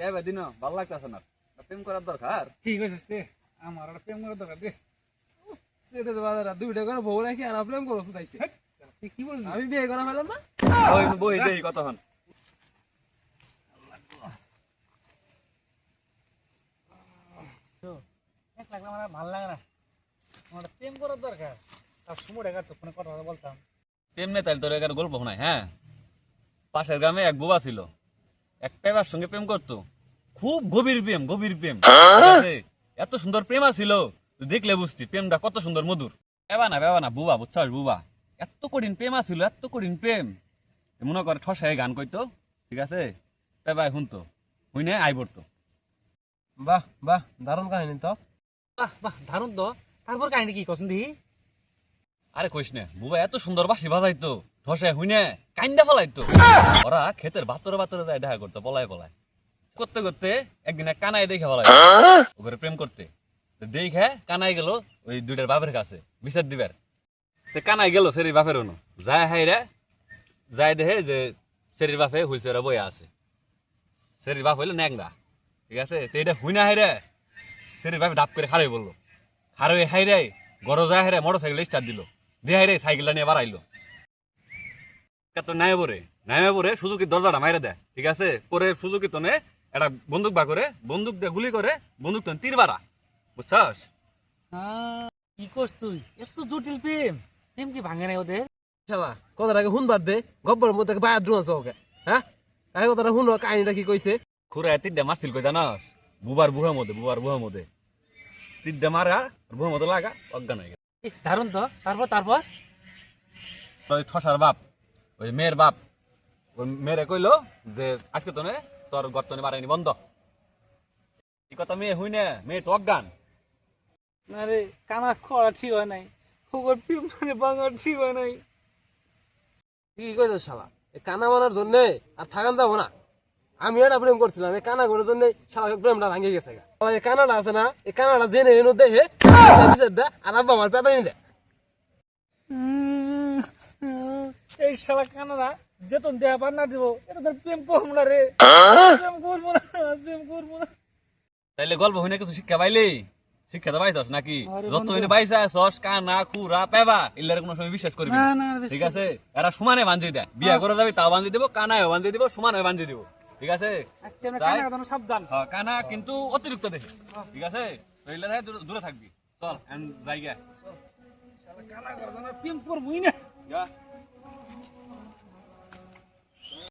এবার দিন ভালো লাগতেছে না, প্রেম করার দরকার। ঠিক আছে রে, আমার একটা প্রেম করার দরকার রে। সেটা তো বাজার দুইটা করে বউ রাখি আর প্রেম করো শুধাইছে। কি বলবি? আমি বিয়ে করা ফেলাম না। ওই বই দেই কতক্ষণ। এক লাগলে আমার ভালো লাগে না, আমার প্রেম করার দরকার। তার সময়টা কাটতো ফোনে কথা বলতাম। প্রেম নেই তাহলে তোর এখানে গল্প শোনায়। হ্যাঁ, পাশের গ্রামে এক বুবা ছিল, এক পেবার সঙ্গে প্রেম করতো, খুব গভীর প্রেম, গভীর প্রেম। ঠিক আছে? এত সুন্দর প্রেম ছিল, দেখলে বুঝতি প্রেমটা কত সুন্দর মধুর। বেবা না বুবা, বুঝছস বুবা, এত কঠিন প্রেম ছিল, এত কঠিন প্রেম। মনে করে ঠসায় গান কইতো, ঠিক আছে, পেবায় শুনতো, শুনে আই পড়তো। বাহ বাহ, দারুণ কাহিনী তো। বাহ বাহ, দারুণ তো। তারপর কাহিনী কি কসন দি? আরে কইস না, বুবা এত সুন্দর বাঁশি বাজাইতো, ঠসায় শুনে কাইন্দা ফলাইতো। ওরা ক্ষেতের বাতরে বাতরে যায় দেখা করতো, পলায় পলায় করতে করতে একদিন এক কানাই দেখে ফলাই ওকে প্রেম করতে। দেখে কানাই গেল ওই দুইটার বাপের কাছে বিচার দিবার। কানাই গেল সেরির বাপের অনু যায়, হাই রে যায় দেখে যে সেরির বাপে হুইলছে ওরা বইয়া আছে। সেরির বাপ হইলো ন্যাংরা, ঠিক আছে। তো এটা হুই না হাই রে, সেরির বাপে ডাপ করে খারাই বললো, খারাই হাই রে গরো যায় হাই রে, মোটর সাইকেল স্টার্ট দিল, দিয়ে হাই রে সাইকেলটা নিয়ে বাড়াইলো। তো নামে পরে সুজুকি দরজাটা মাইরে দেয়, ঠিক আছে। পরে সুজুকি তনে একটা বন্দুক বা করে, বন্দুক দিয়ে গুলি করে, বন্দুক তনে তীর বাড়া, বুঝছস? কি করছ তুই? এত জটিল প্রেম, প্রেম কি ভাঙে নাই ওদের? শালা কথাটাকে শুনবার দে, গব্বরের মধ্যে বায়াত দ্রুয়াছ ওকে। হ্যাঁ, তাই কথাটা শুনো, কাহিনীটা কি কইছে। খুড়া তীরটা মারছিল কই জানাস? বুবার বুহার মধ্যে তীরটা মারা, বুহার মধ্যে লাগা, অজ্ঞান হয়ে গেল। দারুণ তো। তারপর ওই ঠসার বাপ, ওই মেয়ের বাপ, ওই মেয়েরে কইলো যে আজকে তনে তোর গর্তনে বাড়াইনি বন্ধ। এই কথা মেয়ে হই না, মেয়ে তো অজ্ঞান। না রে, কানা খোয়া ঠিক হয় নাই, ওর প্রেম মানে ভাঙা ঠিক হয় নাই। কি কইছ শালা, এই কানা মানার জন্য আর থাকান যাবো না। আমি এটা প্রেম করছিলাম, এই কানা করার জন্য শালা প্রেমটা ভাঙে গেছে। এই কানাটা আছে না, এই কানাটা জেনে এনে দেখে বিচার দে, আর আব্বা আমার পেতানি দে। এই শালা কানারা যেতন দেয়া পার না দিব, এটা তোর প্রেম করবো না রে, প্রেম করবো না। তাইলে গল্প হইনা কিছু শিক্ষা পাইলি? শিক্ষা তো পাইছস নাকি? আরে যত বন্ধু। হইনে পাইছা সস কানা খুরা পেবা ইল্লার কোনো সময় বিশ্বাস করবি না। না, ঠিক আছে? এরা সমানে বান্ধি দেয়, বিয়া করে যাবি তাও বান্ধি দিব, কানায়ও বান্ধি দিব, সমানে বান্ধি দিব, ঠিক আছে। আজকে আমরা তাই? কানা কথা সাবধান। হ্যাঁ, কানা কিন্তু অতিরিক্ত দেখে, ঠিক আছে। তো ইল্লার থেকে দূরে থাকবি। চল জায়গা শালা কানা কথা প্রেম করবোই না। যা।